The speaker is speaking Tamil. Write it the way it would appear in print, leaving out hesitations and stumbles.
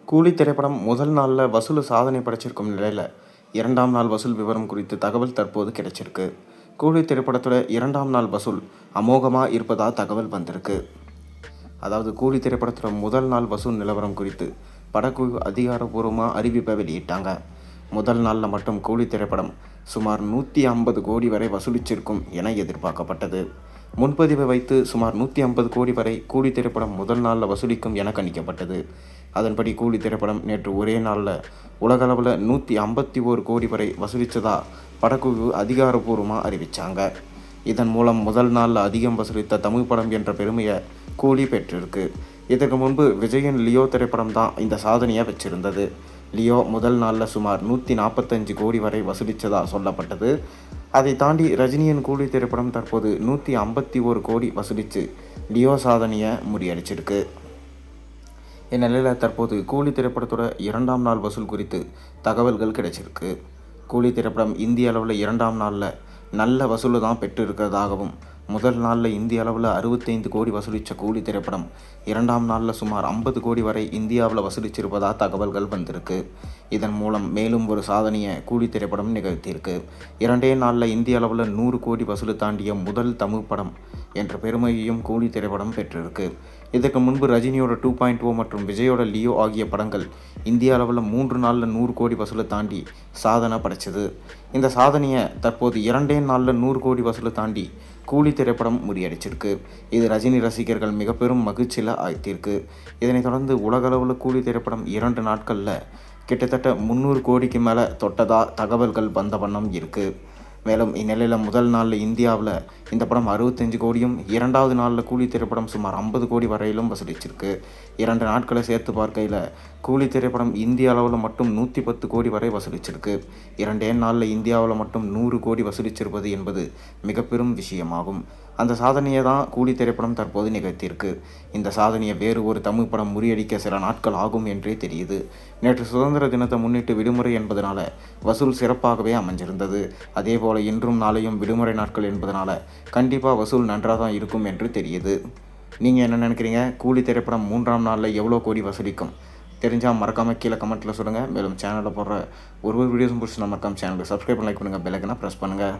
கூலி திரைப்படம் முதல் நாளில் வசூல் சாதனை படைச்சிருக்கும் நிலையில் 2ஆம் நாள் வசூல் விவரம் குறித்து தகவல் தற்போது கிடைச்சிருக்கு. கூலி திரைப்படத்தோட 2ஆம் நாள் வசூல் அமோகமாக இருப்பதா தகவல் வந்திருக்கு. அதாவது கூலி திரைப்படத்தோட முதல் நாள் வசூல் நிலவரம் குறித்து படக்குழு அதிகாரப்பூர்வமாக அறிவிப்பை வெளியிட்டாங்க. முதல் நாளில் மட்டும் கூலி திரைப்படம் சுமார் 150 கோடி வரை வசூலிச்சிருக்கும் என எதிர்பார்க்கப்பட்டது. முன்பதிவை வைத்து சுமார் 150 கோடி வரை கூலி திரைப்படம் முதல் நாளில் வசூலிக்கும் என கணிக்கப்பட்டது. அதன்படி கூலி திரைப்படம் நேற்று ஒரே நாளில் உலகளவில் 151 கோடி வரை வசூலித்ததா படக்குழு அதிகாரப்பூர்வமாக அறிவித்தாங்க. இதன் மூலம் முதல் நாளில் அதிகம் வசூலித்த தமிழ் படம் என்ற பெருமையை கூலி பெற்றிருக்கு. இதற்கு முன்பு விஜயின் லியோ திரைப்படம் தான் இந்த சாதனையை வச்சிருந்தது. லியோ முதல் நாளில் சுமார் 145 கோடி வரை வசூலித்ததா சொல்லப்பட்டது. அதை தாண்டி ரஜினியின் கூலி திரைப்படம் தற்போது 151 கோடி வசூலித்து லியோ சாதனையை முறியடிச்சிருக்கு. இந்நிலையில் தற்போது கூலி திரைப்படத்தோட 2ஆம் நாள் வசூல் குறித்து தகவல்கள் கிடைச்சிருக்கு. கூலி திரைப்படம் இந்திய அளவில் 2ஆம் நாளில் நல்ல வசூலை தான் பெற்று இருக்கிறதாகவும், முதல் நாளில் இந்திய அளவில் 65 கோடி வசூலித்த கூலி திரைப்படம் 2ஆம் நாளில் சுமார் 50 கோடி வரை இந்தியாவில் வசூலிச்சிருப்பதாக தகவல்கள் வந்திருக்கு. இதன் மூலம் மேலும் ஒரு சாதனையை கூலி திரைப்படம் நிகழ்த்தியிருக்கு. 2 நாளில் இந்திய அளவில் 100 கோடி வசூலை தாண்டிய முதல் தமிழ் படம் என்ற பெருமையையும் கூலி திரைப்படம் பெற்றிருக்கு. இதற்கு முன்பு ரஜினியோட 2.0 மற்றும் விஜயோட லியோ ஆகிய படங்கள் இந்திய அளவில் 3 நாளில் 100 கோடி வசூலை தாண்டி சாதனை படைச்சது. இந்த சாதனையை தற்போது 2 நாளில் 100 கோடி வசூலை தாண்டி கூலி திரைப்படம் முறியடிச்சிருக்கு. இது ரஜினி ரசிகர்கள் மிக பெரும் மகிழ்ச்சியில் ஆழ்த்தியிருக்கு. இதனைத் தொடர்ந்து உலகளவில் கூலி திரைப்படம் 2 நாட்களில் கிட்டத்தட்ட 300 கோடிக்கு மேலே தொட்டதா தகவல்கள் வந்த வண்ணம் இருக்குது. மேலும் இந்நிலையில் முதல் நாளில் இந்தியாவில் இந்த படம் 65 கோடியும், 2வது நாளில் கூலி திரைப்படம் சுமார் 50 கோடி வரையிலும் வசூலிச்சிருக்கு. 2 நாட்களை சேர்த்து பார்க்கையில் கூலி திரைப்படம் இந்திய அளவில் மட்டும் 110 கோடி வரை வசூலிச்சிருக்கு. 2 நாளில் இந்தியாவில் மட்டும் 100 கோடி வசூலிச்சிருப்பது என்பது மிக பெரும் விஷயமாகும். அந்த சாதனையை தான் கூலி திரைப்படம் தற்போது நிகழ்த்தியிருக்கு. இந்த சாதனையை வேறு ஒரு தமிழ் படம் முறியடிக்க சில நாட்கள் ஆகும் என்றே தெரியுது. நேற்று சுதந்திர தினத்தை முன்னிட்டு விடுமுறை என்பதனால வசூல் சிறப்பாகவே அமைஞ்சிருந்தது. அதேபோல் இன்றும் நாளையும் விடுமுறை நாட்கள் என்பதனால கண்டிப்பாக வசூல் நன்றாக தான் இருக்கும் என்று தெரியுது. நீங்கள் என்ன நினைக்கிறீங்க? கூலி திரைப்படம் 3ஆம் நாளில் எவ்வளோ கோடி வசூலிக்கும்? தெரிஞ்சால் மறக்காமல் கீழே கமெண்ட்டில் சொல்லுங்கள். மேலும் சேனலில் போடுற ஒரு வீடியோஸும் பிடிச்சி மறக்காமல் சேனலுக்கு சப்ஸ்கிரைப் லைக் பண்ணுங்கள், பெல் ஐக்கனை ப்ரெஸ் பண்ணுங்கள்.